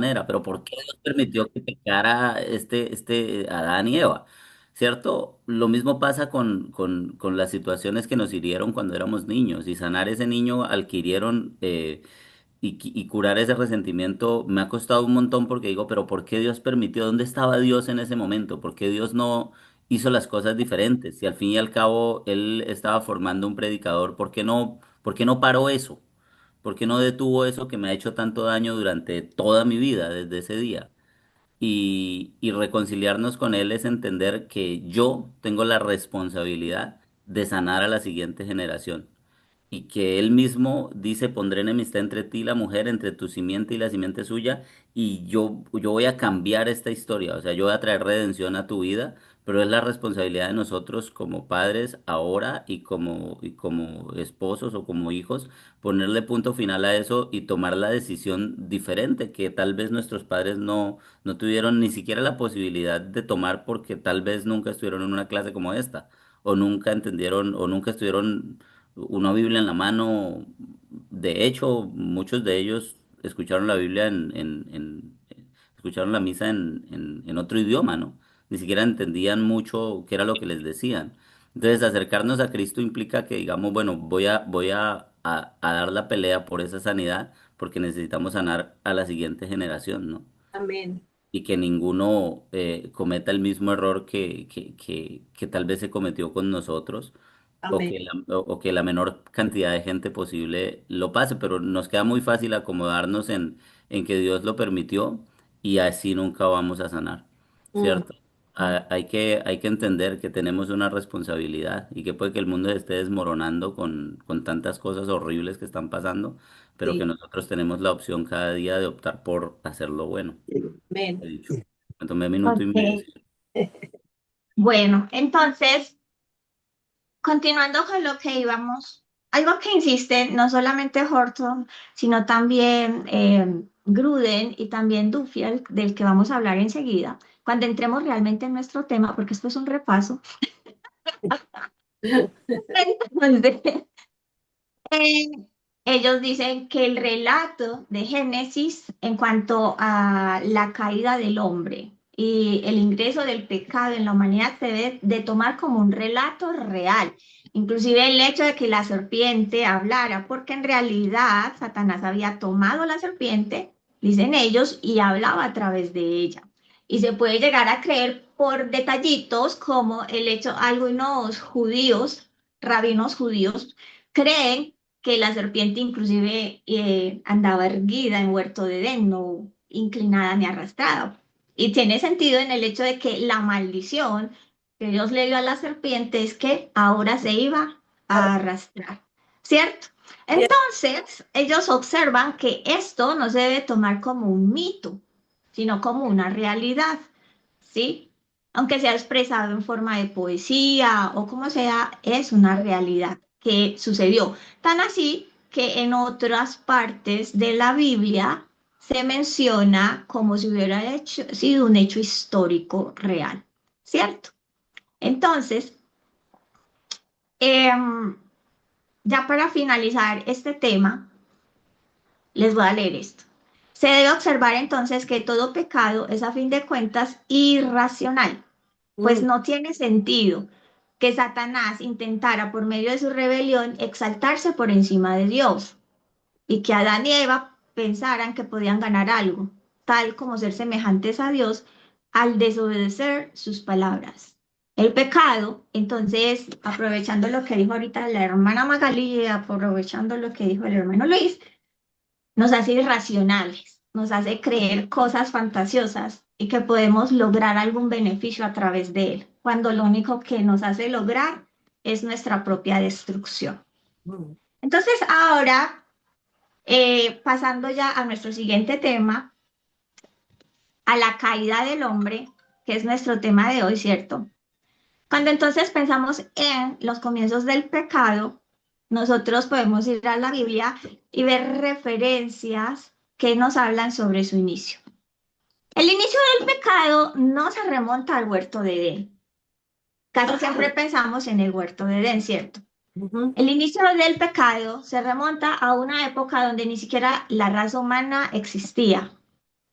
manera, pero ¿por qué Dios permitió que pecara este Adán y Eva? ¿Cierto? Lo mismo pasa con las situaciones que nos hirieron cuando éramos niños y sanar ese niño al que hirieron y curar ese resentimiento me ha costado un montón porque digo, pero ¿por qué Dios permitió? ¿Dónde estaba Dios en ese momento? ¿Por qué Dios no hizo las cosas diferentes? Si al fin y al cabo Él estaba formando un predicador, por qué no paró eso? ¿Por qué no detuvo eso que me ha hecho tanto daño durante toda mi vida, desde ese día? Y reconciliarnos con Él es entender que yo tengo la responsabilidad de sanar a la siguiente generación y que él mismo dice, pondré enemistad entre ti y la mujer, entre tu simiente y la simiente suya, y yo voy a cambiar esta historia, o sea, yo voy a traer redención a tu vida, pero es la responsabilidad de nosotros como padres ahora y como esposos o como hijos, ponerle punto final a eso y tomar la decisión diferente que tal vez nuestros padres no tuvieron ni siquiera la posibilidad de tomar porque tal vez nunca estuvieron en una clase como esta, o nunca entendieron, o nunca estuvieron una Biblia en la mano. De hecho, muchos de ellos escucharon la Biblia escucharon la misa en otro idioma, ¿no? Ni siquiera entendían mucho qué era lo que les decían. Entonces, acercarnos a Cristo implica que digamos, bueno, voy a dar la pelea por esa sanidad porque necesitamos sanar a la siguiente generación, ¿no? Amén. Y que ninguno cometa el mismo error que tal vez se cometió con nosotros Amén. o que la menor cantidad de gente posible lo pase, pero nos queda muy fácil acomodarnos en que Dios lo permitió y así nunca vamos a sanar, Mm, ¿cierto? Hay que entender que tenemos una responsabilidad y que puede que el mundo se esté desmoronando con tantas cosas horribles que están pasando, pero que sí. nosotros tenemos la opción cada día de optar por hacer lo bueno. He Amén. dicho. Me tomé minuto y medio. Ok. Bueno, entonces, continuando con lo que íbamos, algo que insiste no solamente Horton, sino también Gruden y también Duffield, del que vamos a hablar enseguida, cuando entremos realmente en nuestro tema, porque esto es un repaso. Entonces, eh, ellos dicen que el relato de Génesis en cuanto a la caída del hombre y el ingreso del pecado en la humanidad se debe de tomar como un relato real. Inclusive el hecho de que la serpiente hablara, porque en realidad Satanás había tomado la serpiente, dicen ellos, y hablaba a través de ella. Y se puede llegar a creer por detallitos como el hecho, algunos judíos, rabinos judíos, creen que la serpiente inclusive andaba erguida en huerto de Edén, no inclinada ni arrastrada. Y tiene sentido en el hecho de que la maldición que Dios le dio a la serpiente es que ahora se iba a arrastrar, ¿cierto? Entonces, ellos observan que esto no se debe tomar como un mito, sino como una realidad, ¿sí? Aunque sea expresado en forma de poesía o como sea, es una realidad que sucedió. Tan así que en otras partes de la Biblia se menciona como si hubiera sido un hecho histórico real, ¿cierto? Entonces, em, ya para finalizar este tema, les voy a leer esto. Se debe observar entonces que todo pecado es a fin de cuentas irracional, pues mm, no tiene sentido que Satanás intentara por medio de su rebelión exaltarse por encima de Dios y que Adán y Eva pensaran que podían ganar algo, tal como ser semejantes a Dios al desobedecer sus palabras. El pecado, entonces, aprovechando lo que dijo ahorita la hermana Magali y aprovechando lo que dijo el hermano Luis, nos hace irracionales, nos hace creer cosas fantasiosas y que podemos lograr algún beneficio a través de él, cuando lo único que nos hace lograr es nuestra propia destrucción. mm. Entonces, ahora, pasando ya a nuestro siguiente tema, a la caída del hombre, que es nuestro tema de hoy, ¿cierto? Cuando entonces pensamos en los comienzos del pecado, nosotros podemos ir a la Biblia y ver referencias que nos hablan sobre su inicio. El inicio del pecado no se remonta al huerto de Edén. Casi siempre pensamos en el huerto de Edén, ¿cierto? Ujú. El inicio del pecado se remonta a una época donde ni siquiera la raza humana existía.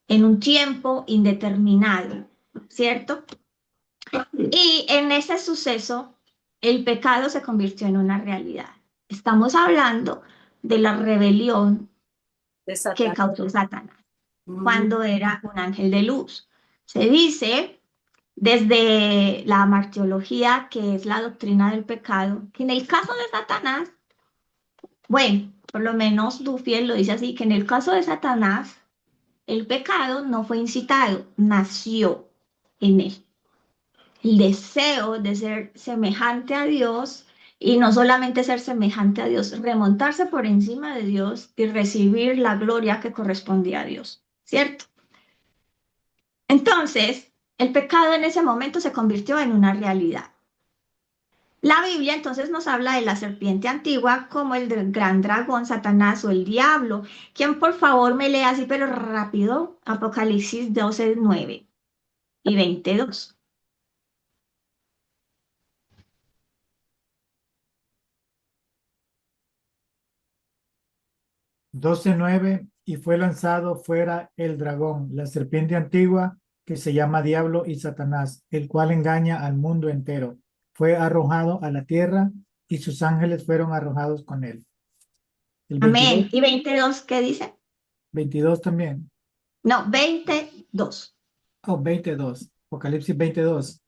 en un tiempo indeterminado, ¿cierto? Y en ese suceso, el pecado se convirtió en una realidad. Estamos hablando de la rebelión De que Satanás. causó Satanás Mm. cuando era un ángel de luz. Se dice desde la martiología, que es la doctrina del pecado, que en el caso de Satanás, bueno, por lo menos Dufiel lo dice así, que en el caso de Satanás, el pecado no fue incitado, nació en él. El deseo de ser semejante a Dios y no solamente ser semejante a Dios, remontarse por encima de Dios y recibir la gloria que correspondía a Dios, ¿cierto? Entonces, el pecado en ese momento se convirtió en una realidad. La Biblia entonces nos habla de la serpiente antigua como el gran dragón, Satanás o el diablo. ¿Quién por favor me lee así pero rápido? Apocalipsis 12, 9 y 22. 12:9 y fue lanzado fuera el dragón, la serpiente antigua que se llama Diablo y Satanás, el cual engaña al mundo entero. Fue arrojado a la tierra y sus ángeles fueron arrojados con él. El 22, Amén. ¿Y 22 qué dice? 22 también. No, 22. Oh, 22. Apocalipsis 22.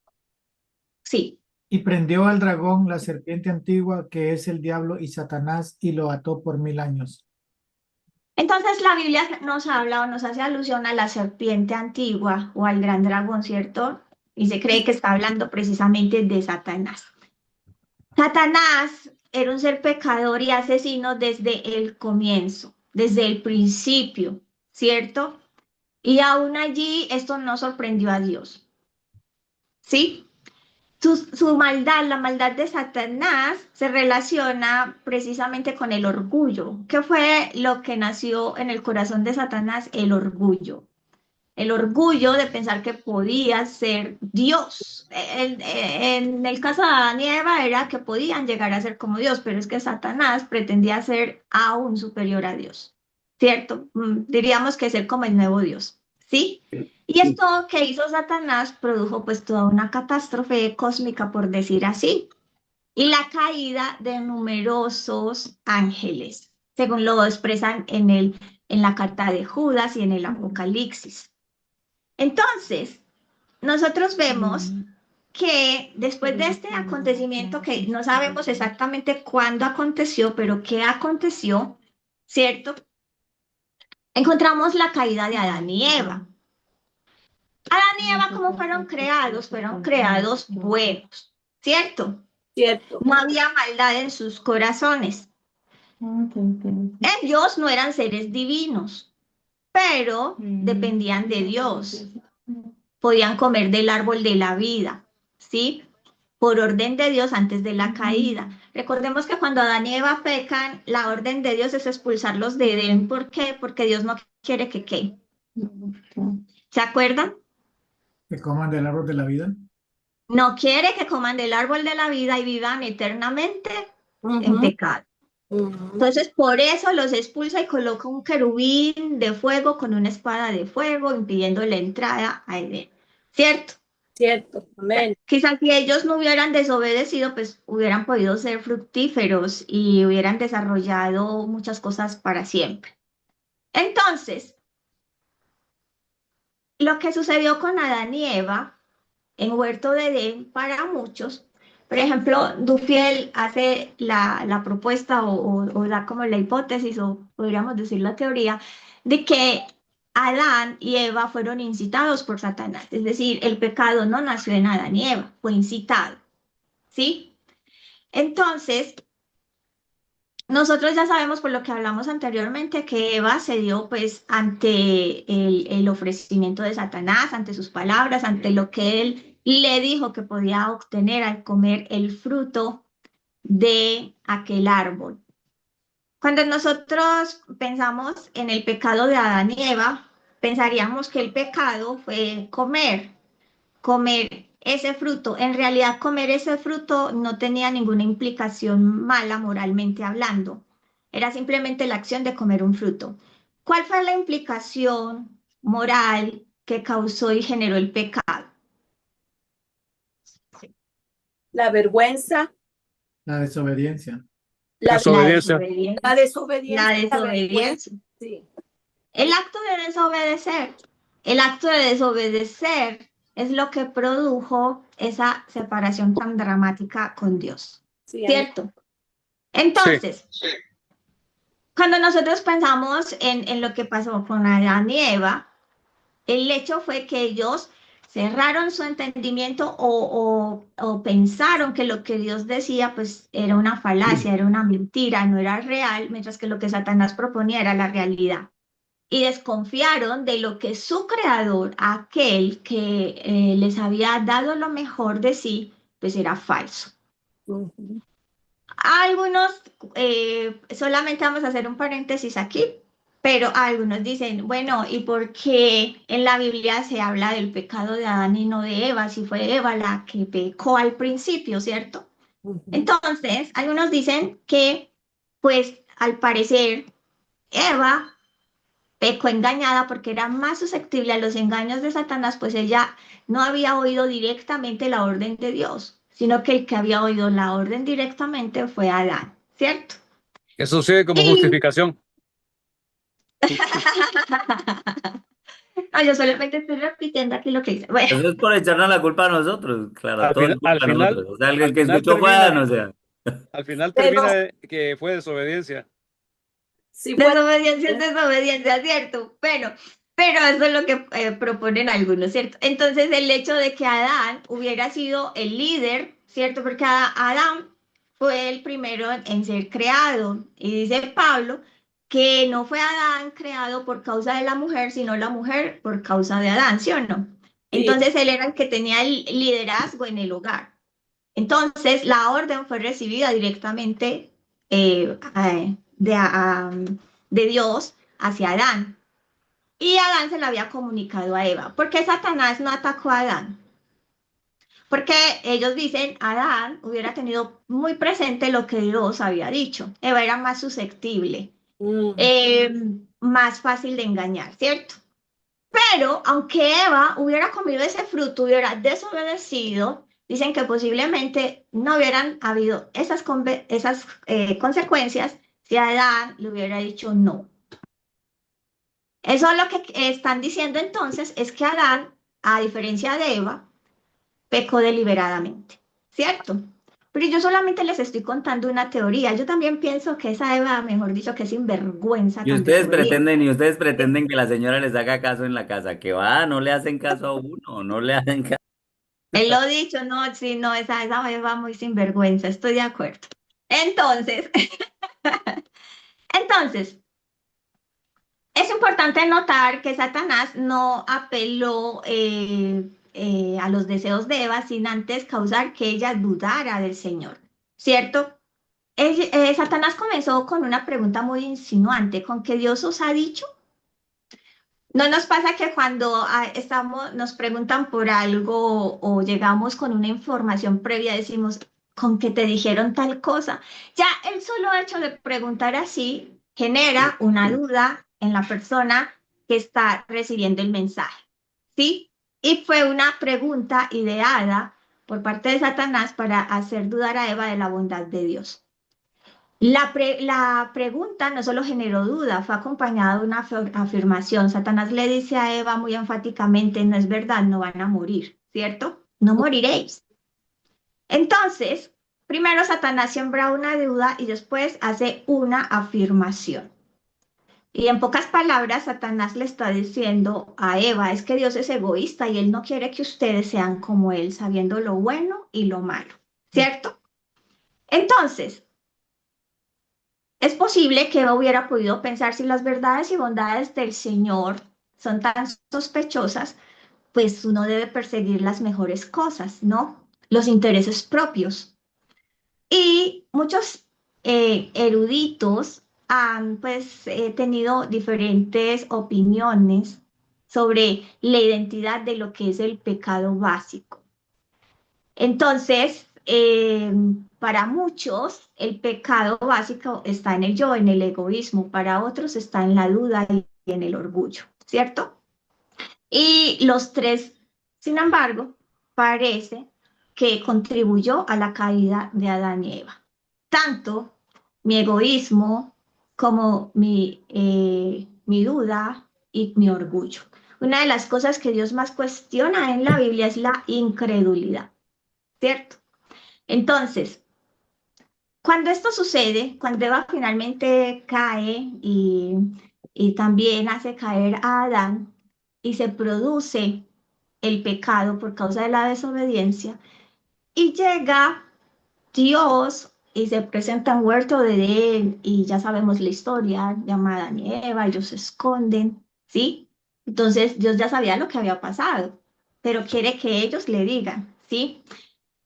Sí. Y prendió al dragón, la serpiente antigua, que es el diablo y Satanás, y lo ató por 1000 años. Entonces la Biblia nos habla o nos hace alusión a la serpiente antigua o al gran dragón, ¿cierto? Y se cree que está hablando precisamente de Satanás. Satanás era un ser pecador y asesino desde el comienzo, desde el principio, ¿cierto? Y aún allí esto no sorprendió a Dios, ¿sí? Su maldad, la maldad de Satanás, se relaciona precisamente con el orgullo. ¿Qué fue lo que nació en el corazón de Satanás? El orgullo. El orgullo de pensar que podía ser Dios. En el caso de Adán y Eva era que podían llegar a ser como Dios, pero es que Satanás pretendía ser aún superior a Dios, ¿cierto? Diríamos que ser como el nuevo Dios, ¿sí? Y Sí. esto que hizo Satanás produjo pues toda una catástrofe cósmica, por decir así, y la caída de numerosos ángeles, según lo expresan en la carta de Judas y en el Apocalipsis. Entonces, nosotros vemos que después de este acontecimiento, que no sabemos exactamente cuándo aconteció, pero qué aconteció, ¿cierto? Encontramos la caída de Adán y Eva. Adán y Eva, ¿cómo fueron creados? Fueron creados buenos, ¿cierto? Cierto. No había maldad en sus corazones. Ellos no eran seres divinos, pero dependían de Dios. Podían comer del árbol de la vida, ¿sí? Por orden de Dios antes de la caída. Recordemos que cuando Adán y Eva pecan, la orden de Dios es expulsarlos de Edén. ¿Por qué? Porque Dios no quiere que qué. ¿Se acuerdan? Que coman del árbol de la vida. No quiere que coman del árbol de la vida y vivan eternamente en pecado. Entonces, por eso los expulsa y coloca un querubín de fuego con una espada de fuego, impidiendo la entrada a Edén. ¿Cierto? Cierto. Amén. Quizás si ellos no hubieran desobedecido, pues hubieran podido ser fructíferos y hubieran desarrollado muchas cosas para siempre. Entonces, lo que sucedió con Adán y Eva en Huerto de Edén, para muchos, por ejemplo, Dufiel hace la propuesta o da como la hipótesis, o podríamos decir la teoría, de que Adán y Eva fueron incitados por Satanás. Es decir, el pecado no nació en Adán y Eva, fue incitado. ¿Sí? Entonces, nosotros ya sabemos por lo que hablamos anteriormente que Eva se dio pues ante el ofrecimiento de Satanás, ante sus palabras, ante lo que él le dijo que podía obtener al comer el fruto de aquel árbol. Cuando nosotros pensamos en el pecado de Adán y Eva, pensaríamos que el pecado fue comer ese fruto. En realidad, comer ese fruto no tenía ninguna implicación mala moralmente hablando. Era simplemente la acción de comer un fruto. ¿Cuál fue la implicación moral que causó y generó el pecado? La vergüenza, La desobediencia. la, La Desobediencia. desobediencia. la desobediencia, La la vergüenza. desobediencia. Sí. El acto de desobedecer. El acto de desobedecer es lo que produjo esa separación tan dramática con Dios. Sí, ¿Cierto? Entonces, cuando nosotros pensamos en lo que pasó con Adán y Eva, el hecho fue que ellos cerraron su entendimiento o pensaron que lo que Dios decía pues era una falacia, era una mentira, no era real, mientras que lo que Satanás proponía era la realidad. Y desconfiaron de lo que su creador, aquel que les había dado lo mejor de sí, pues era falso. Ujú. Algunos, solamente vamos a hacer un paréntesis aquí, pero algunos dicen, bueno, ¿y por qué en la Biblia se habla del pecado de Adán y no de Eva? Si fue Eva la que pecó al principio, ¿cierto? Ujú. Entonces, algunos dicen que, pues, al parecer, Eva pecó engañada porque era más susceptible a los engaños de Satanás, pues ella no había oído directamente la orden de Dios, sino que el que había oído la orden directamente fue Adán, ¿cierto? Eso sirve como Y justificación. no, yo solamente estoy repitiendo aquí lo que dice. Bueno, Eso es por echarnos la culpa a nosotros, claro, todo es Al culpa de final, nosotros. O sea, al el que final escuchó fue Adán, termina, o sea. al final Pero termina que fue desobediencia. si fue, desobediencia es desobediencia, ¿cierto? Pero eso es lo que proponen algunos, ¿cierto? Entonces el hecho de que Adán hubiera sido el líder, ¿cierto? Porque Adán fue el primero en ser creado. Y dice Pablo que no fue Adán creado por causa de la mujer, sino la mujer por causa de Adán, ¿sí o no? sí, Entonces él era el que tenía el liderazgo en el hogar. Entonces la orden fue recibida directamente de Dios hacia Adán. Y Adán se lo había comunicado a Eva. ¿Por qué Satanás no atacó a Adán? Porque ellos dicen, Adán hubiera tenido muy presente lo que Dios había dicho. Eva era más susceptible, ujú, eh, más fácil de engañar, ¿cierto? Pero aunque Eva hubiera comido ese fruto, hubiera desobedecido, dicen que posiblemente no hubieran habido esas consecuencias si Adán le hubiera dicho no. Eso es lo que están diciendo entonces, es que Adán, a diferencia de Eva, pecó deliberadamente, ¿cierto? Pero yo solamente les estoy contando una teoría. Yo también pienso que esa Eva, mejor dicho, que sinvergüenza tan desobediente. Y ustedes pretenden que la señora les haga caso en la casa, que va, no le hacen caso a uno, no le hacen caso. Él lo ha dicho, no, sí, no, esa Eva muy sinvergüenza, estoy de acuerdo. Entonces, entonces, es importante notar que Satanás no apeló a los deseos de Eva sin antes causar que ella dudara del Señor, ¿cierto? Satanás comenzó con una pregunta muy insinuante, ¿con que Dios os ha dicho? ¿No nos pasa que cuando nos preguntan por algo o llegamos con una información previa, decimos, ¿con que te dijeron tal cosa? Ya el solo hecho de preguntar así genera una duda en la persona que está recibiendo el mensaje, ¿sí? Y fue una pregunta ideada por parte de Satanás para hacer dudar a Eva de la bondad de Dios. La pregunta no solo generó duda, fue acompañada de una afirmación. Satanás le dice a Eva muy enfáticamente, no es verdad, no van a morir, ¿cierto? No moriréis. Entonces, primero Satanás siembra una duda y después hace una afirmación. Y en pocas palabras, Satanás le está diciendo a Eva, es que Dios es egoísta y él no quiere que ustedes sean como él, sabiendo lo bueno y lo malo, ¿cierto? Entonces, es posible que Eva hubiera podido pensar si las verdades y bondades del Señor son tan sospechosas, pues uno debe perseguir las mejores cosas, ¿no? Los intereses propios. Y muchos eruditos han pues tenido diferentes opiniones sobre la identidad de lo que es el pecado básico. Entonces, para muchos, el pecado básico está en el yo, en el egoísmo. Para otros está en la duda y en el orgullo, ¿cierto? Y los tres, sin embargo, parece que contribuyó a la caída de Adán y Eva. Tanto mi egoísmo como mi duda y mi orgullo. Una de las cosas que Dios más cuestiona en la Biblia es la incredulidad, ¿cierto? Entonces, cuando esto sucede, cuando Eva finalmente cae y también hace caer a Adán y se produce el pecado por causa de la desobediencia, y llega Dios y se presenta en huerto de Edén y ya sabemos la historia, llama a Adán y Eva, ellos se esconden, ¿sí? Entonces Dios ya sabía lo que había pasado, pero quiere que ellos le digan, ¿sí?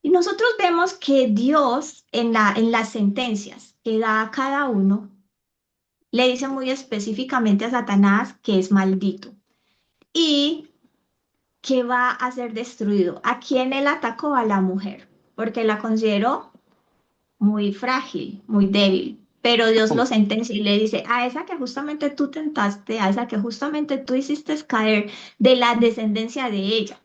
Y nosotros vemos que Dios en las sentencias que da a cada uno, le dice muy específicamente a Satanás que es maldito y que va a ser destruido. ¿A quién él atacó? A la mujer, porque la consideró muy frágil, muy débil. Pero Dios lo sentencia y le dice, a esa que justamente tú tentaste, a esa que justamente tú hiciste caer de la descendencia de ella,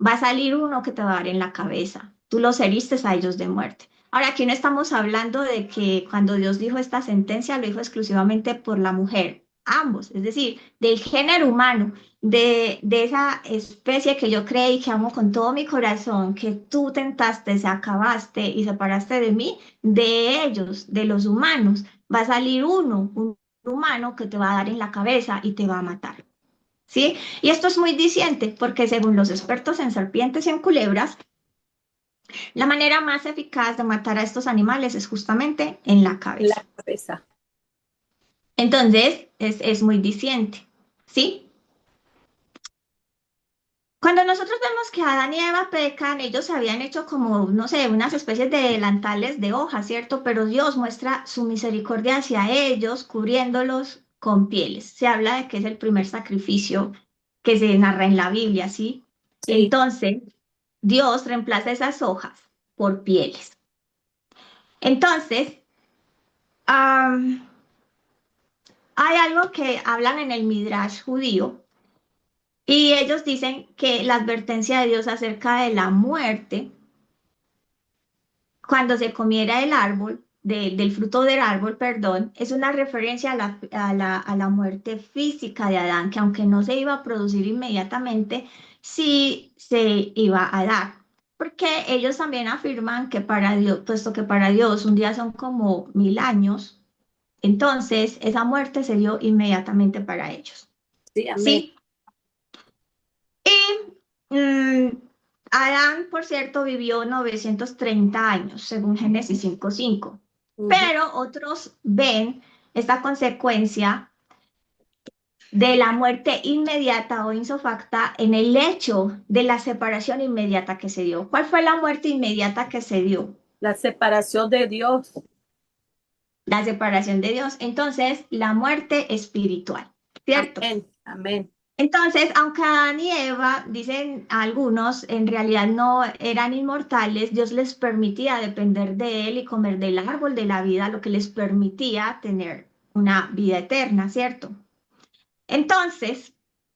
va a salir uno que te va a dar en la cabeza. Tú los heriste a ellos de muerte. Ahora, aquí no estamos hablando de que cuando Dios dijo esta sentencia, lo dijo exclusivamente por la mujer, ambos, es decir, del género humano, de esa especie que yo creí y que amo con todo mi corazón, que tú tentaste, se acabaste y separaste de mí, de ellos, de los humanos, va a salir uno, un humano que te va a dar en la cabeza y te va a matar. ¿Sí? Y esto es muy diciente porque según los expertos en serpientes y en culebras, la manera más eficaz de matar a estos animales es justamente en la cabeza. La cabeza. Entonces, es muy diciente, ¿sí? Cuando nosotros vemos que Adán y Eva pecan, ellos se habían hecho como, no sé, unas especies de delantales de hoja, ¿cierto? Pero Dios muestra su misericordia hacia ellos, cubriéndolos con pieles. Se habla de que es el primer sacrificio que se narra en la Biblia, ¿sí? Sí. Entonces, Dios reemplaza esas hojas por pieles. Entonces, hay algo que hablan en el Midrash judío y ellos dicen que la advertencia de Dios acerca de la muerte, cuando se comiera el árbol, del fruto del árbol, perdón, es una referencia a la muerte física de Adán, que aunque no se iba a producir inmediatamente, sí se iba a dar. Porque ellos también afirman que para Dios, puesto que para Dios un día son como 1000 años, entonces esa muerte se dio inmediatamente para ellos. Sí, amén. ¿Sí? Y Adán, por cierto, vivió 930 años, según Génesis 5:5. Ujú. Pero otros ven esta consecuencia de la muerte inmediata o insofacta en el hecho de la separación inmediata que se dio. ¿Cuál fue la muerte inmediata que se dio? La separación de Dios. La separación de Dios. Entonces, la muerte espiritual, ¿cierto? Amén. Amén. Entonces, aunque Adán y Eva, dicen algunos, en realidad no eran inmortales, Dios les permitía depender de Él y comer del árbol de la vida, lo que les permitía tener una vida eterna, ¿cierto? Entonces,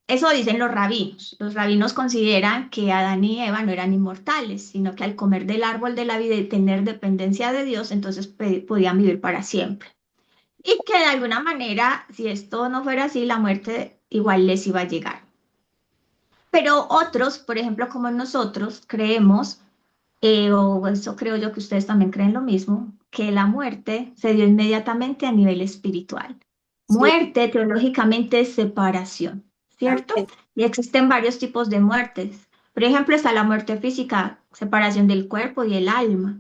eso dicen los rabinos. Los rabinos consideran que Adán y Eva no eran inmortales, sino que al comer del árbol de la vida y tener dependencia de Dios, entonces podían vivir para siempre. Y que de alguna manera, si esto no fuera así, la muerte igual les iba a llegar. Pero otros, por ejemplo, como nosotros, creemos, o eso creo yo que ustedes también creen lo mismo, que la muerte se dio inmediatamente a nivel espiritual. Sí. Muerte teológicamente es separación, ¿cierto? Amén. Y existen varios tipos de muertes. Por ejemplo, está la muerte física, separación del cuerpo y el alma.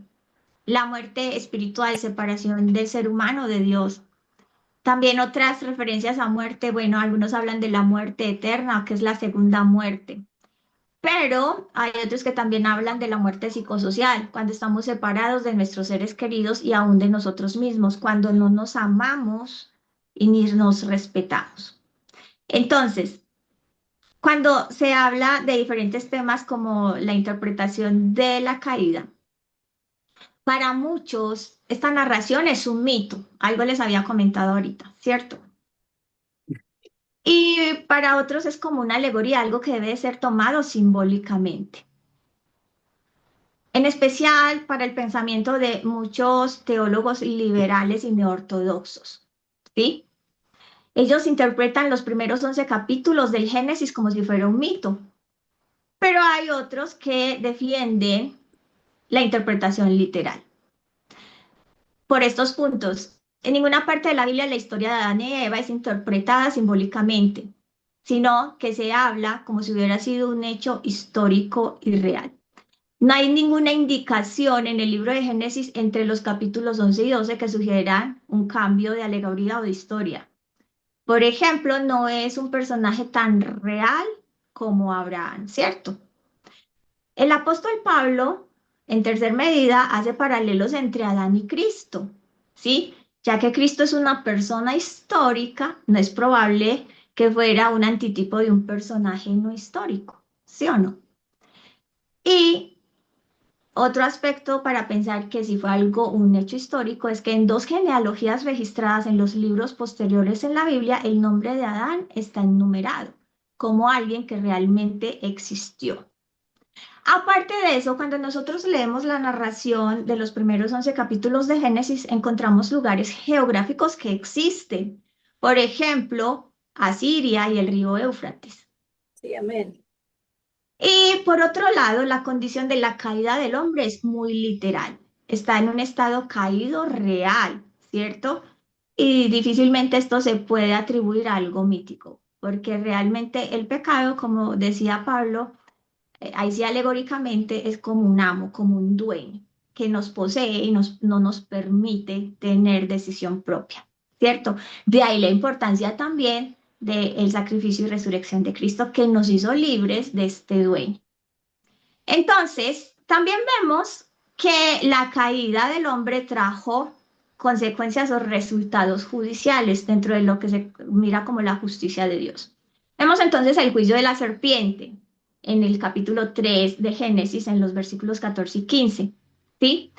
La muerte espiritual, separación del ser humano de Dios. También otras referencias a muerte, bueno, algunos hablan de la muerte eterna, que es la segunda muerte. Pero hay otros que también hablan de la muerte psicosocial, cuando estamos separados de nuestros seres queridos y aún de nosotros mismos, cuando no nos amamos y ni nos respetamos. Entonces, cuando se habla de diferentes temas como la interpretación de la caída, para muchos esta narración es un mito, algo les había comentado ahorita, ¿cierto? Y para otros es como una alegoría, algo que debe ser tomado simbólicamente. En especial para el pensamiento de muchos teólogos liberales y neortodoxos, ¿sí? Ellos interpretan los primeros 11 capítulos del Génesis como si fuera un mito, pero hay otros que defienden la interpretación literal. Por estos puntos, en ninguna parte de la Biblia la historia de Adán y Eva es interpretada simbólicamente, sino que se habla como si hubiera sido un hecho histórico y real. No hay ninguna indicación en el libro de Génesis entre los capítulos 11 y 12 que sugieran un cambio de alegoría o de historia. Por ejemplo, no es un personaje tan real como Abraham, ¿cierto? El apóstol Pablo, en tercer medida, hace paralelos entre Adán y Cristo, ¿sí? Ya que Cristo es una persona histórica, no es probable que fuera un antitipo de un personaje no histórico, ¿sí o no? Y otro aspecto para pensar que si fue algo, un hecho histórico, es que en dos genealogías registradas en los libros posteriores en la Biblia, el nombre de Adán está enumerado como alguien que realmente existió. Aparte de eso, cuando nosotros leemos la narración de los primeros 11 capítulos de Génesis, encontramos lugares geográficos que existen. Por ejemplo, Asiria y el río Éufrates. Sí, amén. Y por otro lado, la condición de la caída del hombre es muy literal. Está en un estado caído real, ¿cierto? Y difícilmente esto se puede atribuir a algo mítico, porque realmente el pecado, como decía Pablo, ahí sí alegóricamente es como un amo, como un dueño, que nos posee y no nos permite tener decisión propia, ¿cierto? De ahí la importancia también del sacrificio y resurrección de Cristo que nos hizo libres de este dueño. Entonces, también vemos que la caída del hombre trajo consecuencias o resultados judiciales dentro de lo que se mira como la justicia de Dios. Vemos entonces el juicio de la serpiente en el capítulo 3 de Génesis, en los versículos 14 y 15. ¿Sí?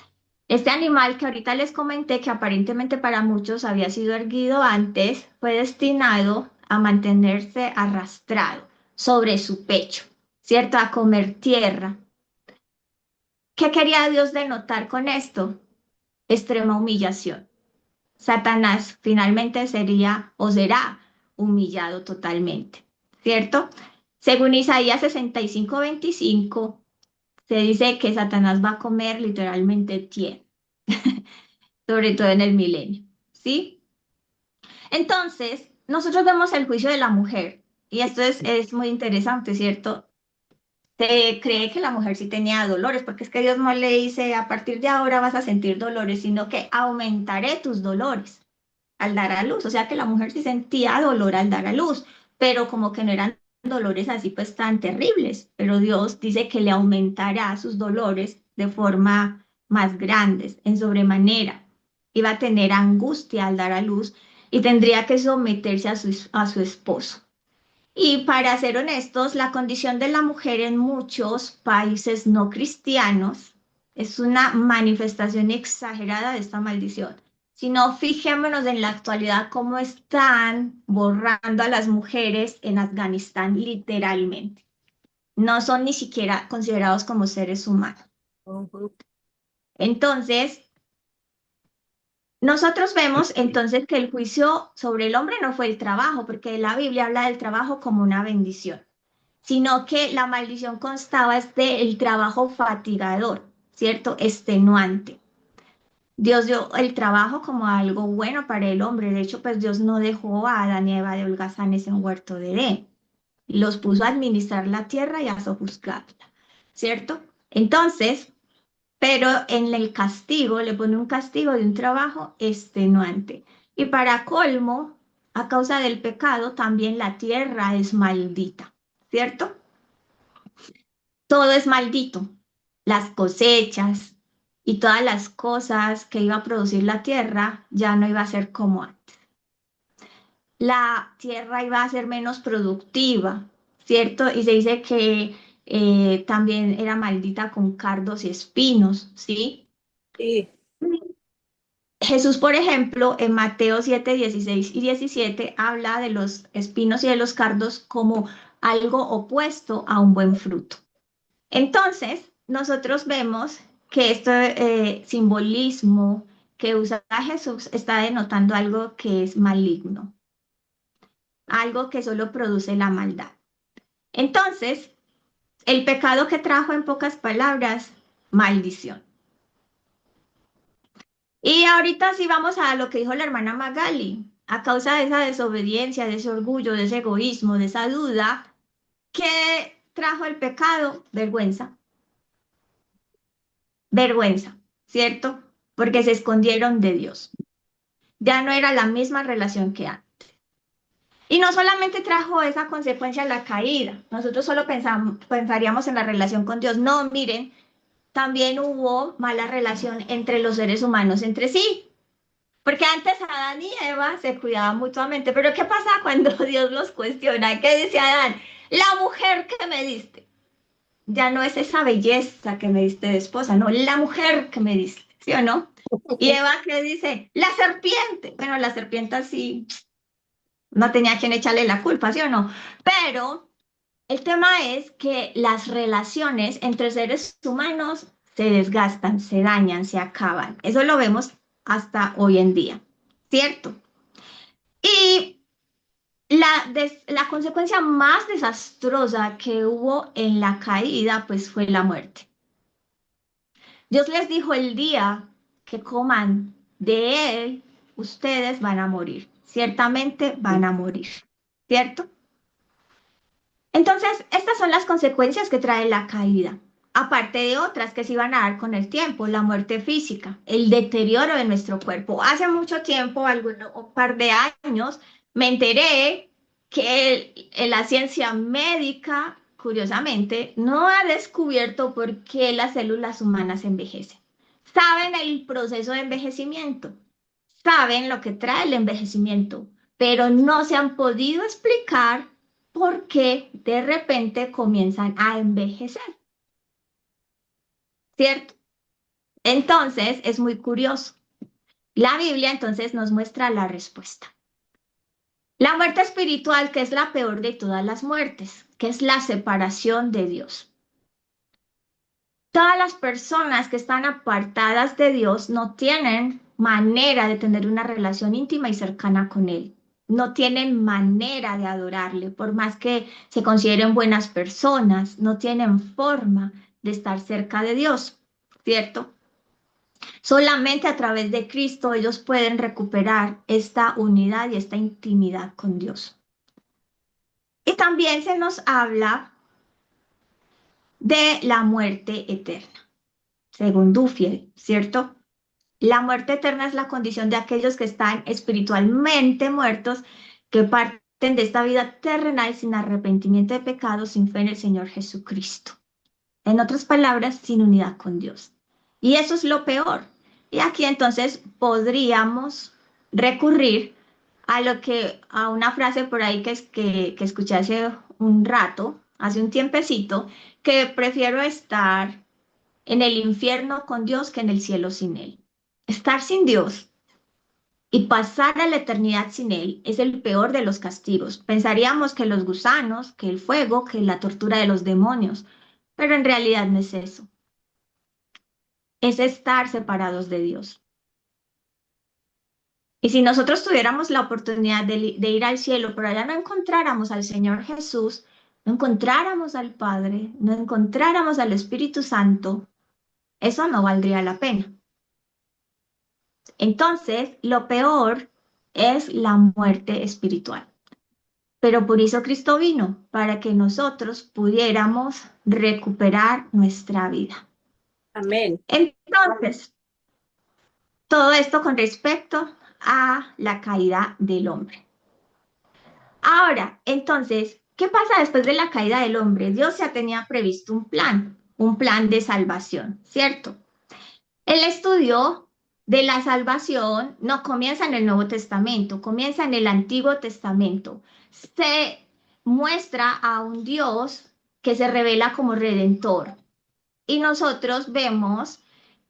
Este animal que ahorita les comenté, que aparentemente para muchos había sido erguido antes, fue destinado a mantenerse arrastrado sobre su pecho, ¿cierto? A comer tierra. ¿Qué quería Dios denotar con esto? Extrema humillación. Satanás finalmente sería o será humillado totalmente, ¿cierto? Según Isaías 65:25, se dice que Satanás va a comer literalmente tierra, sobre todo en el milenio, ¿sí? Entonces, nosotros vemos el juicio de la mujer, y esto es muy interesante, ¿cierto? Se cree que la mujer sí tenía dolores, porque es que Dios no le dice, a partir de ahora vas a sentir dolores, sino que aumentaré tus dolores al dar a luz. O sea que la mujer sí sentía dolor al dar a luz, pero como que no eran dolores así pues tan terribles. Pero Dios dice que le aumentará sus dolores de forma más grandes, en sobremanera. Iba a tener angustia al dar a luz y tendría que someterse a su esposo. Y para ser honestos, la condición de la mujer en muchos países no cristianos es una manifestación exagerada de esta maldición. Si no, fijémonos en la actualidad cómo están borrando a las mujeres en Afganistán literalmente. No son ni siquiera considerados como seres humanos. Ujú. Entonces, nosotros vemos entonces que el juicio sobre el hombre no fue el trabajo, porque la Biblia habla del trabajo como una bendición, sino que la maldición constaba del trabajo fatigador, ¿cierto? Extenuante. Dios dio el trabajo como algo bueno para el hombre. De hecho, pues Dios no dejó a Adán y Eva de holgazanes en huerto de Edén. Los puso a administrar la tierra y a sojuzgarla, ¿cierto? Entonces, pero en el castigo, le pone un castigo de un trabajo extenuante. Y para colmo, a causa del pecado, también la tierra es maldita, ¿cierto? Todo es maldito, las cosechas y todas las cosas que iba a producir la tierra ya no iba a ser como antes. La tierra iba a ser menos productiva, ¿cierto? Y se dice que también era maldita con cardos y espinos, ¿sí? Sí, Jesús, por ejemplo, en Mateo 7, 16 y 17, habla de los espinos y de los cardos como algo opuesto a un buen fruto. Entonces, nosotros vemos que este simbolismo que usa Jesús está denotando algo que es maligno, algo que solo produce la maldad. Entonces, el pecado que trajo en pocas palabras, maldición. Y ahorita sí vamos a lo que dijo la hermana Magali. A causa de esa desobediencia, de ese orgullo, de ese egoísmo, de esa duda, ¿qué trajo el pecado? Vergüenza. Vergüenza, ¿cierto? Porque se escondieron de Dios. Ya no era la misma relación que antes. Y no solamente trajo esa consecuencia la caída, nosotros solo pensaríamos en la relación con Dios. No, miren, también hubo mala relación entre los seres humanos entre sí. Porque antes Adán y Eva se cuidaban mutuamente. Pero ¿qué pasa cuando Dios los cuestiona? ¿Qué dice Adán? La mujer que me diste. Ya no es esa belleza que me diste de esposa, no, la mujer que me diste, ¿sí o no? Y Eva, ¿qué dice? La serpiente. Bueno, la serpiente sí no tenía quien echarle la culpa, ¿sí o no? Pero el tema es que las relaciones entre seres humanos se desgastan, se dañan, se acaban. Eso lo vemos hasta hoy en día, ¿cierto? Y la consecuencia más desastrosa que hubo en la caída, pues fue la muerte. Dios les dijo el día que coman de él, ustedes van a morir. Ciertamente van a morir, ¿cierto? Entonces, estas son las consecuencias que trae la caída, aparte de otras que se iban a dar con el tiempo, la muerte física, el deterioro de nuestro cuerpo. Hace mucho tiempo, un par de años, me enteré que la ciencia médica, curiosamente, no ha descubierto por qué las células humanas envejecen. Saben el proceso de envejecimiento, saben lo que trae el envejecimiento, pero no se han podido explicar por qué de repente comienzan a envejecer, ¿cierto? Entonces es muy curioso. La Biblia entonces nos muestra la respuesta. La muerte espiritual, que es la peor de todas las muertes, que es la separación de Dios. Todas las personas que están apartadas de Dios no tienen manera de tener una relación íntima y cercana con Él. No tienen manera de adorarle, por más que se consideren buenas personas, no tienen forma de estar cerca de Dios, ¿cierto? Solamente a través de Cristo ellos pueden recuperar esta unidad y esta intimidad con Dios. Y también se nos habla de la muerte eterna, según Duffield, ¿cierto? La muerte eterna es la condición de aquellos que están espiritualmente muertos, que parten de esta vida terrenal sin arrepentimiento de pecados, sin fe en el Señor Jesucristo. En otras palabras, sin unidad con Dios. Y eso es lo peor. Y aquí entonces podríamos recurrir a una frase por ahí que escuché hace un rato, hace un tiempecito, que prefiero estar en el infierno con Dios que en el cielo sin Él. Estar sin Dios y pasar a la eternidad sin Él es el peor de los castigos. Pensaríamos que los gusanos, que el fuego, que la tortura de los demonios, pero en realidad no es eso. Es estar separados de Dios. Y si nosotros tuviéramos la oportunidad de ir al cielo, pero allá no encontráramos al Señor Jesús, no encontráramos al Padre, no encontráramos al Espíritu Santo, eso no valdría la pena. Entonces, lo peor es la muerte espiritual. Pero por eso Cristo vino, para que nosotros pudiéramos recuperar nuestra vida. Amén. Entonces, todo esto con respecto a la caída del hombre. Ahora, entonces, ¿qué pasa después de la caída del hombre? Dios ya tenía previsto un plan de salvación, ¿cierto? El estudio de la salvación no comienza en el Nuevo Testamento, comienza en el Antiguo Testamento. Se muestra a un Dios que se revela como redentor. Y nosotros vemos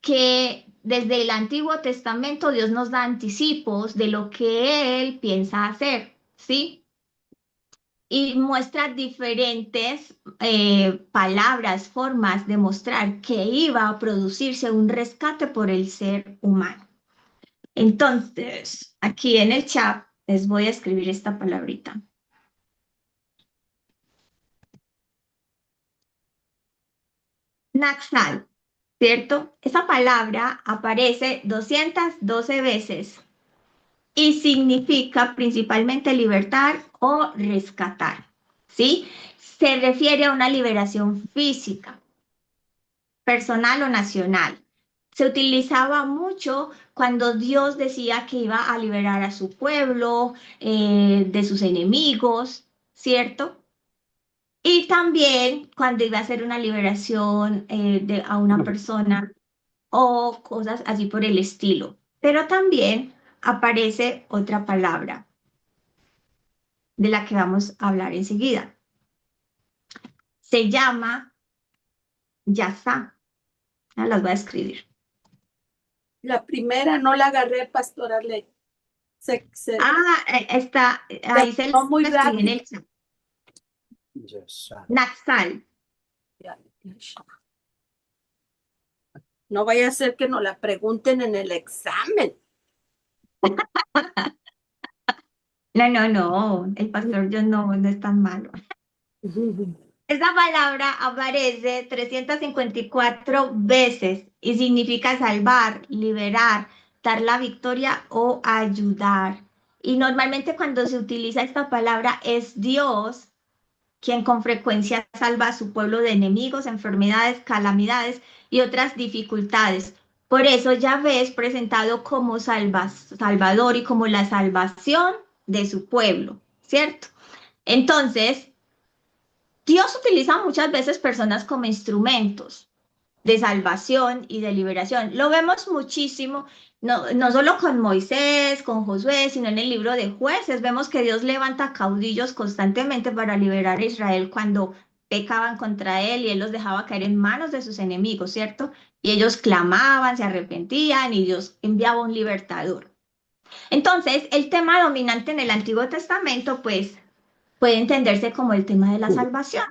que desde el Antiguo Testamento Dios nos da anticipos de lo que Él piensa hacer, ¿sí? Y muestra diferentes palabras, formas de mostrar que iba a producirse un rescate por el ser humano. Entonces, aquí en el chat les voy a escribir esta palabrita. Naxal, ¿cierto? Esa palabra aparece 212 veces y significa principalmente libertar o rescatar, ¿sí? Se refiere a una liberación física, personal o nacional. Se utilizaba mucho cuando Dios decía que iba a liberar a su pueblo de sus enemigos, ¿cierto? Y también cuando iba a hacer una liberación a una persona o cosas así por el estilo. Pero también aparece otra palabra de la que vamos a hablar enseguida. Se llama Yazá. Las voy a escribir. La primera no la agarré, pastora Ley. Está, ahí se No, muy lo escribí en rápido. el chat. Naxal. No vaya a ser que nos la pregunten en el examen. No, el pastor yo no es tan malo. Esa palabra aparece 354 veces y significa salvar, liberar, dar la victoria o ayudar. Y normalmente cuando se utiliza esta palabra es Dios quien con frecuencia salva a su pueblo de enemigos, enfermedades, calamidades y otras dificultades. Por eso Yahvé es presentado como Salvador y como la salvación de su pueblo, ¿cierto? Entonces, Dios utiliza muchas veces personas como instrumentos de salvación y de liberación. Lo vemos muchísimo, no solo con Moisés, con Josué, sino en el libro de Jueces. Vemos que Dios levanta caudillos constantemente para liberar a Israel cuando pecaban contra él y él los dejaba caer en manos de sus enemigos, ¿cierto? Y ellos clamaban, se arrepentían y Dios enviaba un libertador. Entonces, el tema dominante en el Antiguo Testamento, pues, puede entenderse como el tema de la salvación,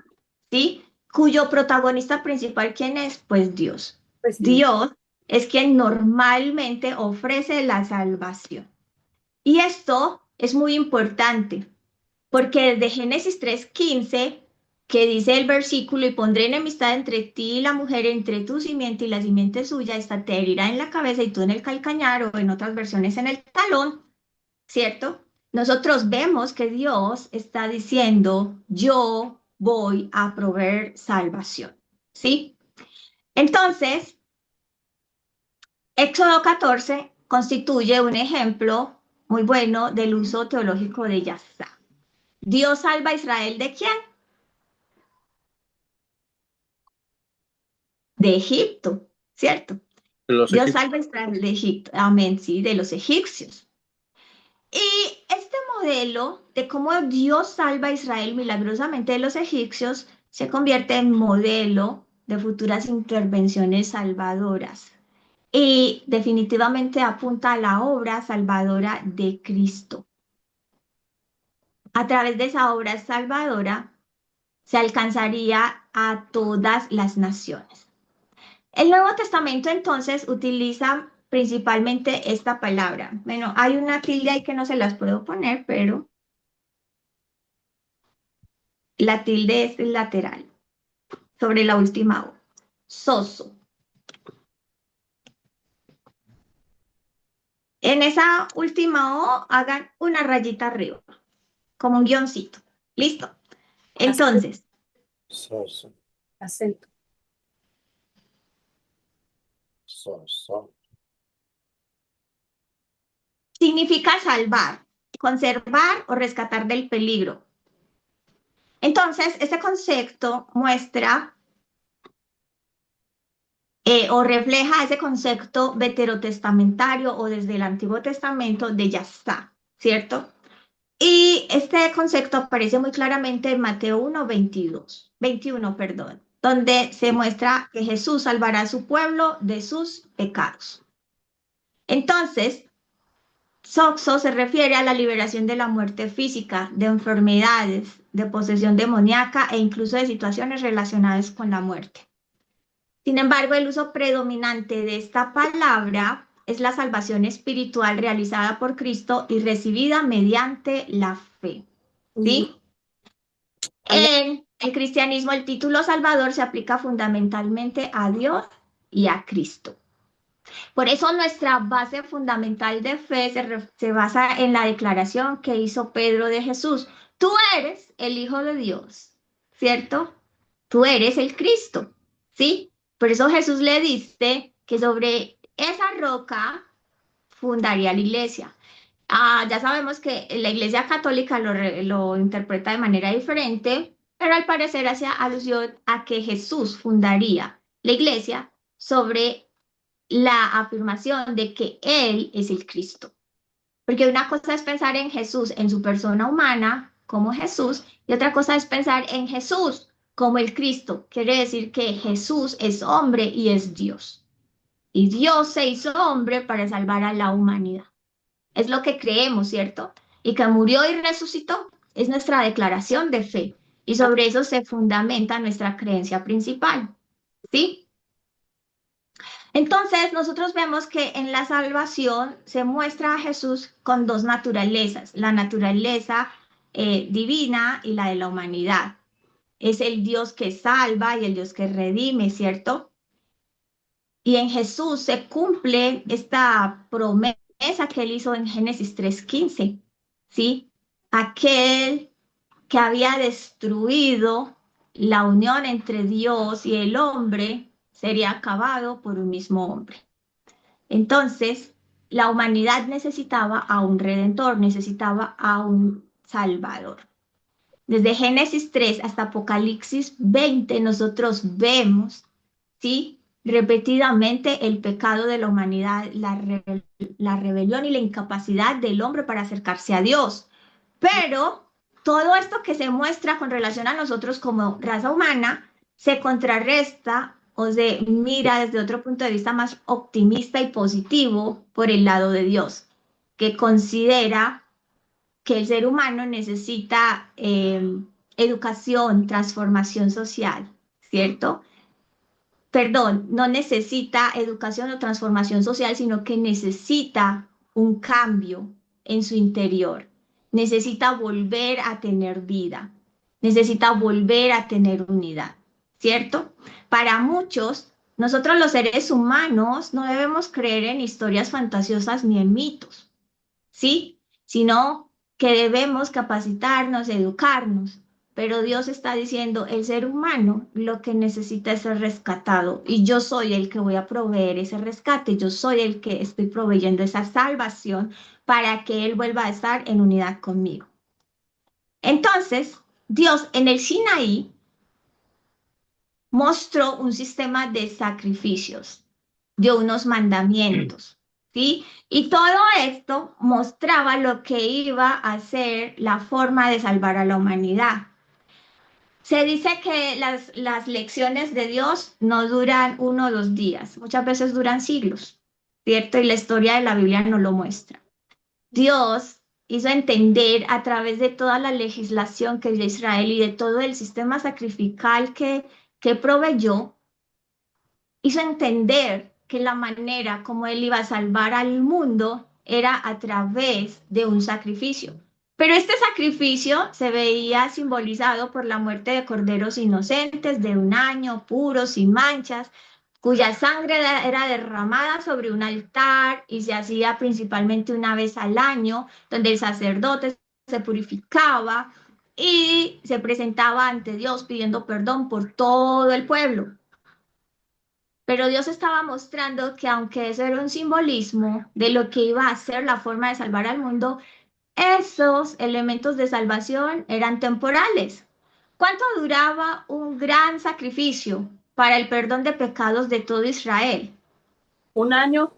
¿sí? Cuyo protagonista principal, ¿quién es? Pues Dios. Pues sí. Dios es quien normalmente ofrece la salvación. Y esto es muy importante, porque desde Génesis 3:15, que dice el versículo, y pondré enemistad entre ti y la mujer, entre tu simiente y la simiente suya, esta te herirá en la cabeza y tú en el calcañar, o en otras versiones en el talón, ¿cierto? Nosotros vemos que Dios está diciendo, yo voy a proveer salvación, ¿sí? Entonces, Éxodo 14 constituye un ejemplo muy bueno del uso teológico de Yazá. Dios salva a Israel ¿de quién? De Egipto, ¿cierto? Dios salva a Israel de Egipto, amén, sí, de los egipcios. Y este modelo de cómo Dios salva a Israel milagrosamente de los egipcios se convierte en modelo de futuras intervenciones salvadoras y definitivamente apunta a la obra salvadora de Cristo. A través de esa obra salvadora se alcanzaría a todas las naciones. El Nuevo Testamento entonces utiliza principalmente esta palabra. Bueno, hay una tilde ahí que no se las puedo poner, pero la tilde es lateral, sobre la última O. Soso. En esa última O hagan una rayita arriba, como un guioncito. ¿Listo? Entonces, Soso, Acento. soso, significa salvar, conservar o rescatar del peligro. Entonces, este concepto muestra o refleja ese concepto veterotestamentario o desde el Antiguo Testamento de Yazá, ¿cierto? Y este concepto aparece muy claramente en Mateo 21, donde se muestra que Jesús salvará a su pueblo de sus pecados. Entonces, Soxo se refiere a la liberación de la muerte física, de enfermedades, de posesión demoníaca e incluso de situaciones relacionadas con la muerte. Sin embargo, el uso predominante de esta palabra es la salvación espiritual realizada por Cristo y recibida mediante la fe. ¿Sí? En el cristianismo, el título Salvador se aplica fundamentalmente a Dios y a Cristo. Por eso nuestra base fundamental de fe se basa en la declaración que hizo Pedro de Jesús. Tú eres el Hijo de Dios, ¿cierto? Tú eres el Cristo, ¿sí? Por eso Jesús le dice que sobre esa roca fundaría la iglesia. Ya sabemos que la Iglesia Católica lo interpreta de manera diferente, pero al parecer hace alusión a que Jesús fundaría la iglesia sobre la afirmación de que Él es el Cristo. Porque una cosa es pensar en Jesús, en su persona humana, como Jesús, y otra cosa es pensar en Jesús como el Cristo. Quiere decir que Jesús es hombre y es Dios. Y Dios se hizo hombre para salvar a la humanidad. Es lo que creemos, ¿cierto? Y que murió y resucitó. Es nuestra declaración de fe. Y sobre eso se fundamenta nuestra creencia principal. ¿Sí? Entonces, nosotros vemos que en la salvación se muestra a Jesús con dos naturalezas, la naturaleza divina y la de la humanidad. Es el Dios que salva y el Dios que redime, ¿cierto? Y en Jesús se cumple esta promesa que él hizo en Génesis 3:15, ¿sí? Aquel que había destruido la unión entre Dios y el hombre sería acabado por un mismo hombre. Entonces, la humanidad necesitaba a un redentor, necesitaba a un salvador. Desde Génesis 3 hasta Apocalipsis 20, nosotros vemos, ¿sí? Repetidamente el pecado de la humanidad, la rebelión y la incapacidad del hombre para acercarse a Dios. Pero todo esto que se muestra con relación a nosotros como raza humana se contrarresta o se mira desde otro punto de vista más optimista y positivo por el lado de Dios, que considera que el ser humano necesita educación, transformación social, ¿cierto? Perdón, no necesita educación o transformación social, sino que necesita un cambio en su interior. Necesita volver a tener vida, necesita volver a tener unidad, ¿cierto? Para muchos, nosotros los seres humanos no debemos creer en historias fantasiosas ni en mitos, ¿sí? Sino que debemos capacitarnos, educarnos. Pero Dios está diciendo, el ser humano lo que necesita es ser rescatado y yo soy el que voy a proveer ese rescate, yo soy el que estoy proveyendo esa salvación para que Él vuelva a estar en unidad conmigo. Entonces, Dios en el Sinaí mostró un sistema de sacrificios, dio unos mandamientos, ¿sí? Y todo esto mostraba lo que iba a ser la forma de salvar a la humanidad. Se dice que las lecciones de Dios no duran 1 o 2 días, muchas veces duran siglos, ¿cierto? Y la historia de la Biblia nos lo muestra. Dios hizo entender a través de toda la legislación que dio Israel y de todo el sistema sacrificial que proveyó, hizo entender que la manera como Él iba a salvar al mundo era a través de un sacrificio. Pero este sacrificio se veía simbolizado por la muerte de corderos inocentes de 1 año, puros, sin manchas, cuya sangre era derramada sobre un altar y se hacía principalmente una vez al año, donde el sacerdote se purificaba y se presentaba ante Dios pidiendo perdón por todo el pueblo. Pero Dios estaba mostrando que aunque eso era un simbolismo de lo que iba a ser la forma de salvar al mundo, esos elementos de salvación eran temporales. ¿Cuánto duraba un gran sacrificio para el perdón de pecados de todo Israel? 1 año.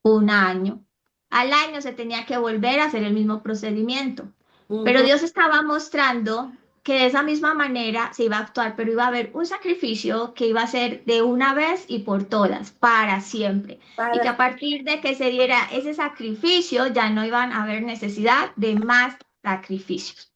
1 año. Al año se tenía que volver a hacer el mismo procedimiento. Pero Dios estaba mostrando que de esa misma manera se iba a actuar, pero iba a haber un sacrificio que iba a ser de una vez y por todas, para siempre. Y que a partir de que se diera ese sacrificio ya no iban a haber necesidad de más sacrificios.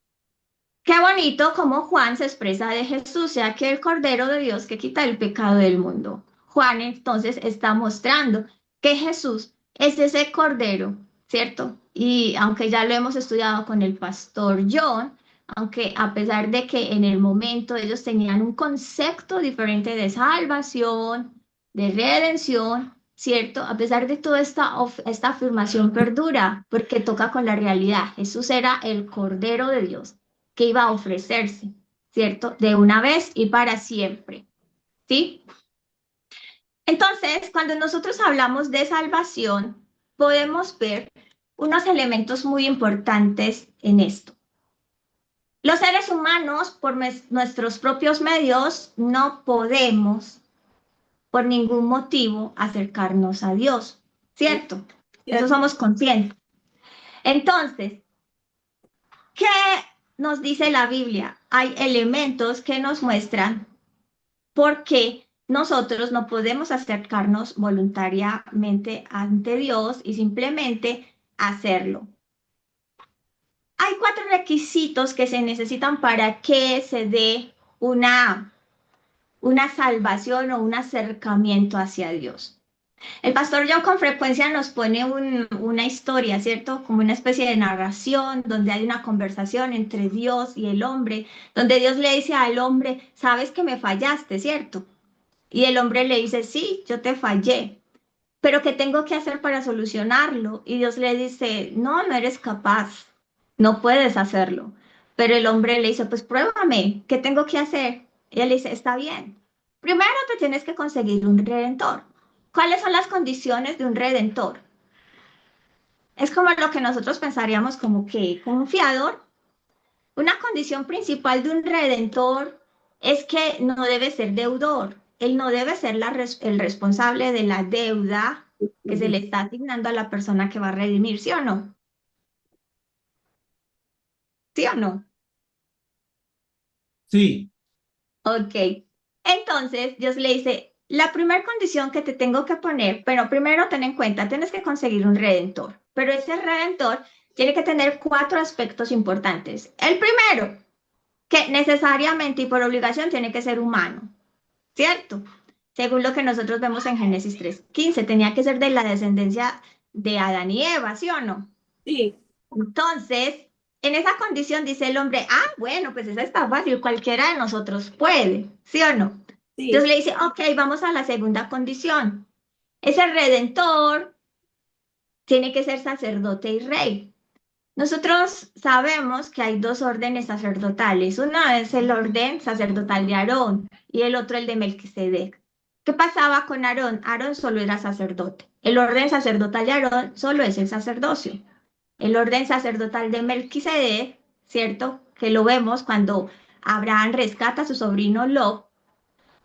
Qué bonito como Juan se expresa de Jesús, sea que el Cordero de Dios que quita el pecado del mundo. Juan entonces está mostrando que Jesús es ese Cordero, ¿cierto? Y aunque ya lo hemos estudiado con el pastor John, aunque a pesar de que en el momento ellos tenían un concepto diferente de salvación, de redención, ¿cierto? A pesar de toda esta afirmación perdura, porque toca con la realidad. Jesús era el Cordero de Dios que iba a ofrecerse, ¿cierto? De una vez y para siempre, ¿sí? Entonces, cuando nosotros hablamos de salvación, podemos ver unos elementos muy importantes en esto. Los seres humanos, por nuestros propios medios, no podemos, por ningún motivo, acercarnos a Dios, ¿cierto? Eso somos conscientes. Entonces, ¿qué nos dice la Biblia? Hay elementos que nos muestran por qué nosotros no podemos acercarnos voluntariamente ante Dios y simplemente hacerlo. Hay 4 requisitos que se necesitan para que se dé una salvación o un acercamiento hacia Dios. El pastor John con frecuencia nos pone una historia, ¿cierto? Como una especie de narración donde hay una conversación entre Dios y el hombre, donde Dios le dice al hombre, sabes que me fallaste, ¿cierto? Y el hombre le dice, sí, yo te fallé, pero ¿qué tengo que hacer para solucionarlo? Y Dios le dice, no, no eres capaz, no puedes hacerlo. Pero el hombre le dice, pues pruébame, ¿qué tengo que hacer? Y él le dice, está bien. Primero te tienes que conseguir un redentor. ¿Cuáles son las condiciones de un redentor? Es como lo que nosotros pensaríamos como que un fiador. Una condición principal de un redentor es que no debe ser deudor. Él no debe ser el responsable de la deuda que se le está asignando a la persona que va a redimir, ¿sí o no? ¿Sí o no? Sí, Ok. Entonces, Dios le dice, la primera condición que te tengo que poner, pero primero ten en cuenta, tienes que conseguir un redentor, pero ese redentor tiene que tener 4 aspectos importantes. El primero, que necesariamente y por obligación tiene que ser humano, ¿cierto? Según lo que nosotros vemos en Génesis 3:15, tenía que ser de la descendencia de Adán y Eva, ¿sí o no? Sí, Entonces, en esa condición dice el hombre, ah, bueno, pues esa está fácil, cualquiera de nosotros puede, ¿sí o no? Entonces sí. le dice, ok, vamos a la segunda condición. Ese redentor tiene que ser sacerdote y rey. Nosotros sabemos que hay 2 órdenes sacerdotales. Una es el orden sacerdotal de Aarón y el otro el de Melquisedec. ¿Qué pasaba con Aarón? Aarón solo era sacerdote. El orden sacerdotal de Aarón solo es el sacerdocio. El orden sacerdotal de Melquisedec, ¿cierto? Que lo vemos cuando Abraham rescata a su sobrino Lot.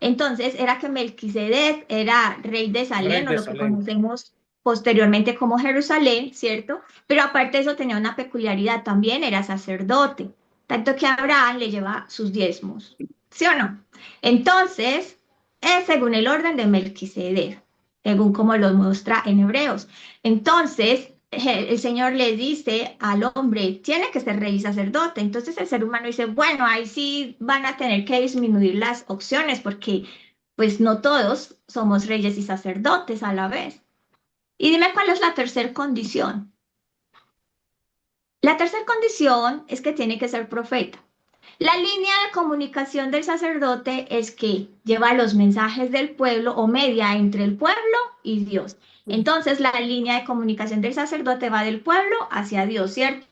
Entonces era que Melquisedec era rey de Rey Salem o de lo que Salem. conocemos posteriormente como Jerusalén, ¿cierto? Pero aparte de eso tenía una peculiaridad, también era sacerdote, tanto que Abraham le lleva sus diezmos, ¿sí o no? Entonces, es según el orden de Melquisedec, según como lo muestra en Hebreos. Entonces, el Señor le dice al hombre, tiene que ser rey y sacerdote. Entonces el ser humano dice, bueno, ahí sí van a tener que disminuir las opciones porque pues no todos somos reyes y sacerdotes a la vez. Y dime cuál es la tercera condición. La tercera condición es que tiene que ser profeta. La línea de comunicación del sacerdote es que lleva los mensajes del pueblo o media entre el pueblo y Dios. Entonces, la línea de comunicación del sacerdote va del pueblo hacia Dios, ¿cierto?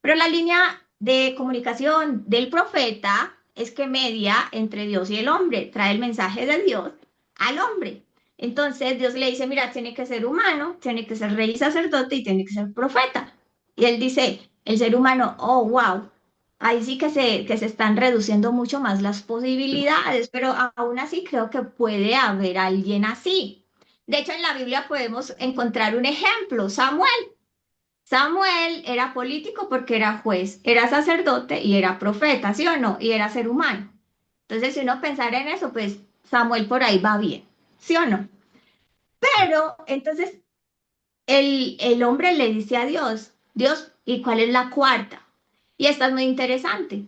Pero la línea de comunicación del profeta es que media entre Dios y el hombre, trae el mensaje de Dios al hombre. Entonces, Dios le dice, mira, tiene que ser humano, tiene que ser rey y sacerdote y tiene que ser profeta. Y él dice, el ser humano, oh, wow, ahí sí que se están reduciendo mucho más las posibilidades, pero aún así creo que puede haber alguien así. De hecho, en la Biblia podemos encontrar un ejemplo, Samuel. Samuel era político porque era juez, era sacerdote y era profeta, ¿sí o no? Y era ser humano. Entonces, si uno pensara en eso, pues Samuel por ahí va bien, ¿sí o no? Pero entonces el hombre le dice a Dios, Dios, ¿y cuál es la cuarta? Y esta es muy interesante.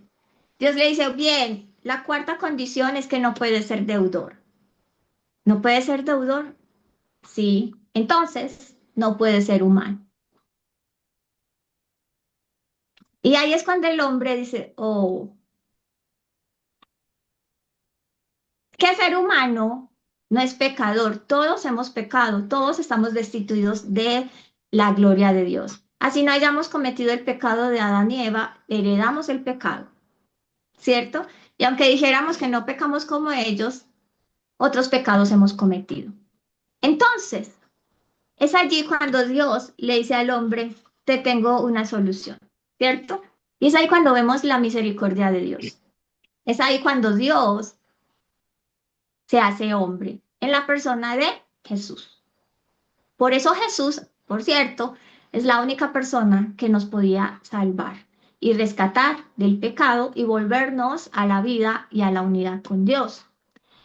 Dios le dice, bien, la cuarta condición es que no puede ser deudor. ¿No puede ser deudor? Sí. Entonces, no puede ser humano. Y ahí es cuando el hombre dice, oh, que ser humano no es pecador. Todos hemos pecado, todos estamos destituidos de la gloria de Dios. Así no hayamos cometido el pecado de Adán y Eva, heredamos el pecado, ¿cierto? Y aunque dijéramos que no pecamos como ellos, otros pecados hemos cometido. Entonces, es allí cuando Dios le dice al hombre, te tengo una solución, ¿cierto? Y es ahí cuando vemos la misericordia de Dios. Es ahí cuando Dios se hace hombre en la persona de Jesús. Por eso Jesús, por cierto, es la única persona que nos podía salvar y rescatar del pecado y volvernos a la vida y a la unidad con Dios.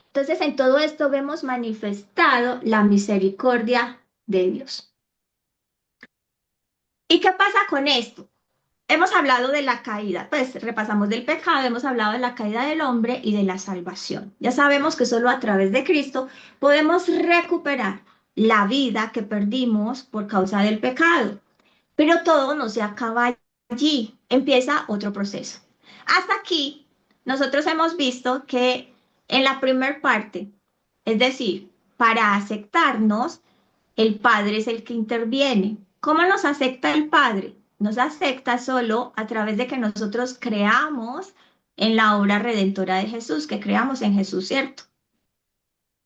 Entonces, en todo esto vemos manifestado la misericordia de Dios. ¿Y qué pasa con esto? Hemos hablado de la caída, pues repasamos del pecado, hemos hablado de la caída del hombre y de la salvación. Ya sabemos que solo a través de Cristo podemos recuperar la vida que perdimos por causa del pecado. Pero todo no se acaba allí, empieza otro proceso. Hasta aquí, nosotros hemos visto que en la primera parte, es decir, para aceptarnos, el Padre es el que interviene. ¿Cómo nos acepta el Padre? Nos acepta solo a través de que nosotros creamos en la obra redentora de Jesús, que creamos en Jesús, ¿cierto?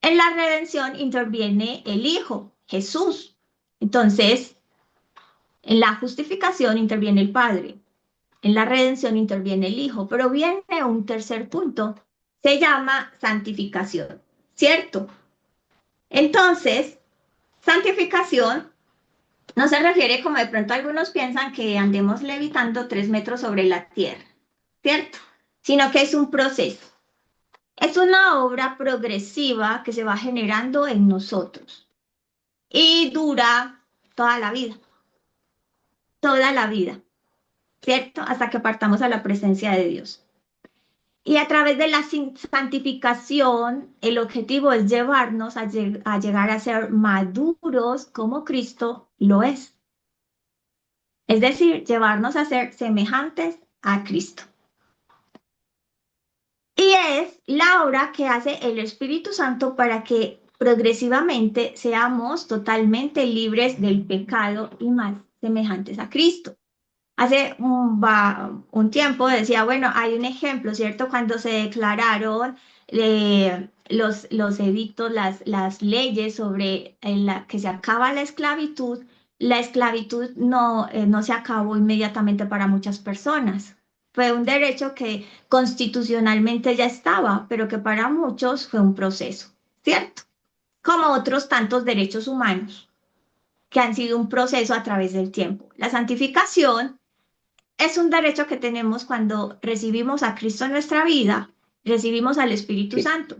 En la redención interviene el Hijo, Jesús. Entonces, en la justificación interviene el Padre. En la redención interviene el Hijo. Pero viene un tercer punto. Se llama santificación, ¿cierto? Entonces, santificación no se refiere como de pronto algunos piensan que andemos levitando 3 metros sobre la tierra, ¿cierto? Sino que es un proceso. Es una obra progresiva que se va generando en nosotros y dura toda la vida, ¿cierto? Hasta que partamos a la presencia de Dios. Y a través de la santificación, el objetivo es llevarnos a llegar a ser maduros como Cristo lo es. Es decir, llevarnos a ser semejantes a Cristo. Y es la obra que hace el Espíritu Santo para que progresivamente seamos totalmente libres del pecado y más semejantes a Cristo. Hace un tiempo decía, bueno, hay un ejemplo, ¿cierto? Cuando se declararon los edictos, las leyes sobre que se acaba la esclavitud no se acabó inmediatamente para muchas personas. Fue un derecho que constitucionalmente ya estaba, pero que para muchos fue un proceso, ¿cierto? Como otros tantos derechos humanos que han sido un proceso a través del tiempo. La santificación es un derecho que tenemos cuando recibimos a Cristo en nuestra vida, recibimos al Espíritu Santo.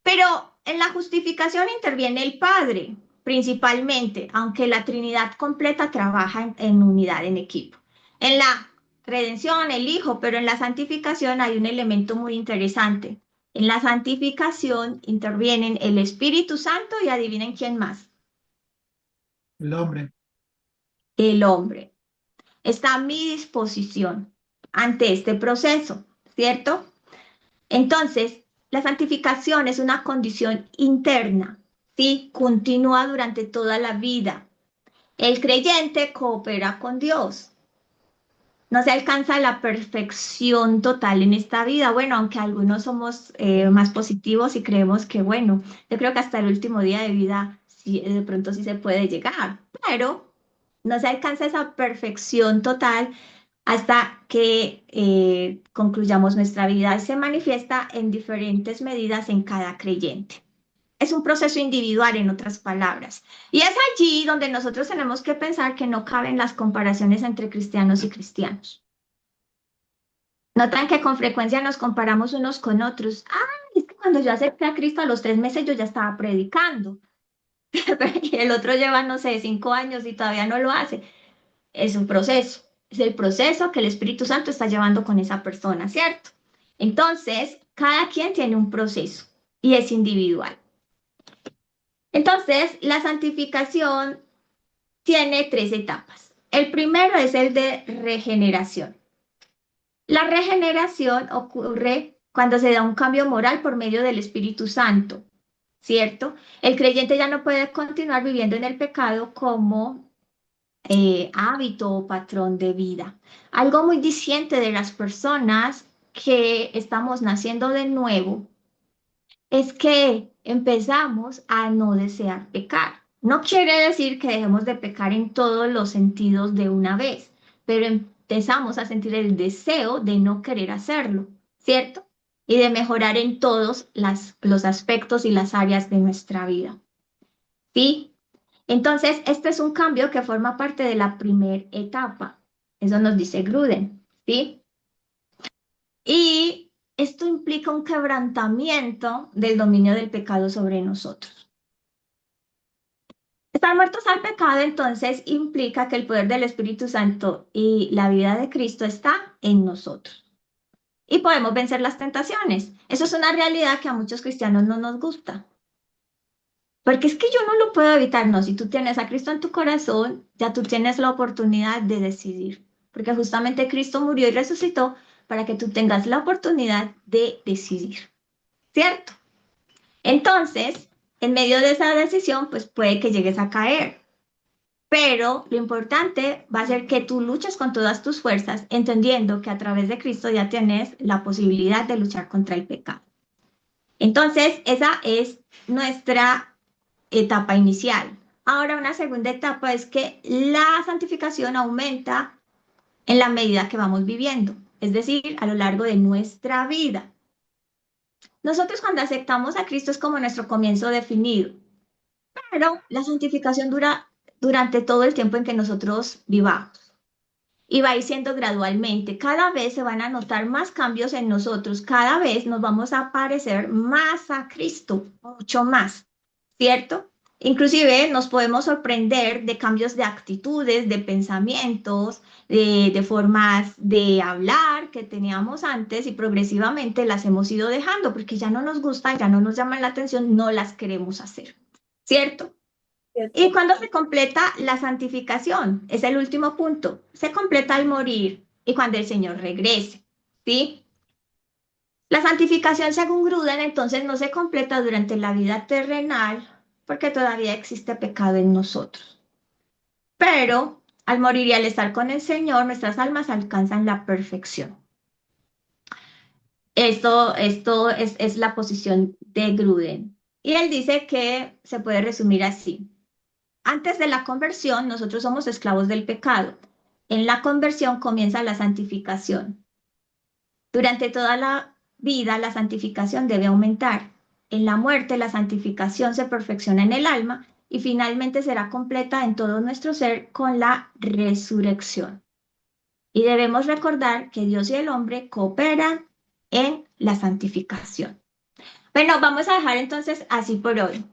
Pero en la justificación interviene el Padre, principalmente, aunque la Trinidad completa trabaja en unidad, en equipo. En la redención, el Hijo, pero en la santificación hay un elemento muy interesante. En la santificación intervienen el Espíritu Santo y adivinen quién más, El hombre. el hombre. Está a mi disposición ante este proceso, ¿cierto? Entonces, la santificación es una condición interna, ¿sí? Continúa durante toda la vida. El creyente coopera con Dios. No se alcanza la perfección total en esta vida. Bueno, aunque algunos somos más positivos y creemos que, bueno, yo creo que hasta el último día de vida sí, de pronto sí se puede llegar, pero no se alcanza esa perfección total hasta que concluyamos nuestra vida y se manifiesta en diferentes medidas en cada creyente. Es un proceso individual, en otras palabras. Y es allí donde nosotros tenemos que pensar que no caben las comparaciones entre cristianos y cristianos. Notan que con frecuencia nos comparamos unos con otros. Ah, es que cuando yo acepté a Cristo a los 3 meses yo ya estaba predicando. Y el otro lleva, no sé, 5 años y todavía no lo hace. Es un proceso. Es el proceso que el Espíritu Santo está llevando con esa persona, ¿cierto? Entonces, cada quien tiene un proceso y es individual. Entonces, la santificación tiene 3 etapas. El primero es el de regeneración. La regeneración ocurre cuando se da un cambio moral por medio del Espíritu Santo, ¿cierto? El creyente ya no puede continuar viviendo en el pecado como hábito o patrón de vida. Algo muy diciente de las personas que estamos naciendo de nuevo es que empezamos a no desear pecar. No quiere decir que dejemos de pecar en todos los sentidos de una vez, pero empezamos a sentir el deseo de no querer hacerlo, ¿cierto? Y de mejorar en todos los aspectos y las áreas de nuestra vida. ¿Sí? Entonces, este es un cambio que forma parte de la primera etapa. Eso nos dice Gruden, ¿sí? Y esto implica un quebrantamiento del dominio del pecado sobre nosotros. Estar muertos al pecado entonces implica que el poder del Espíritu Santo y la vida de Cristo está en nosotros. Y podemos vencer las tentaciones. Eso es una realidad que a muchos cristianos no nos gusta. Porque es que yo no lo puedo evitar, no. Si tú tienes a Cristo en tu corazón, ya tú tienes la oportunidad de decidir. Porque justamente Cristo murió y resucitó para que tú tengas la oportunidad de decidir. ¿Cierto? Entonces, en medio de esa decisión, pues puede que llegues a caer. Pero lo importante va a ser que tú luches con todas tus fuerzas, entendiendo que a través de Cristo ya tienes la posibilidad de luchar contra el pecado. Entonces, esa es nuestra etapa inicial. Ahora, una segunda etapa es que la santificación aumenta en la medida que vamos viviendo, es decir, a lo largo de nuestra vida. Nosotros cuando aceptamos a Cristo es como nuestro comienzo definido, pero la santificación dura durante todo el tiempo en que nosotros vivamos y va a ir siendo gradualmente. Cada vez se van a notar más cambios en nosotros, cada vez nos vamos a parecer más a Cristo, mucho más, ¿cierto? Inclusive nos podemos sorprender de cambios de actitudes, de pensamientos, de formas de hablar que teníamos antes y progresivamente las hemos ido dejando porque ya no nos gustan, ya no nos llaman la atención, no las queremos hacer, ¿cierto? ¿Y cuando se completa la santificación? Es el último punto. Se completa al morir y cuando el Señor regrese, ¿sí? La santificación, según Gruden, entonces no se completa durante la vida terrenal porque todavía existe pecado en nosotros. Pero al morir y al estar con el Señor, nuestras almas alcanzan la perfección. Esto es la posición de Gruden. Y él dice que se puede resumir así. Antes de la conversión, nosotros somos esclavos del pecado. En la conversión comienza la santificación. Durante toda la vida, la santificación debe aumentar. En la muerte, la santificación se perfecciona en el alma y finalmente será completa en todo nuestro ser con la resurrección. Y debemos recordar que Dios y el hombre cooperan en la santificación. Bueno, vamos a dejar entonces así por hoy.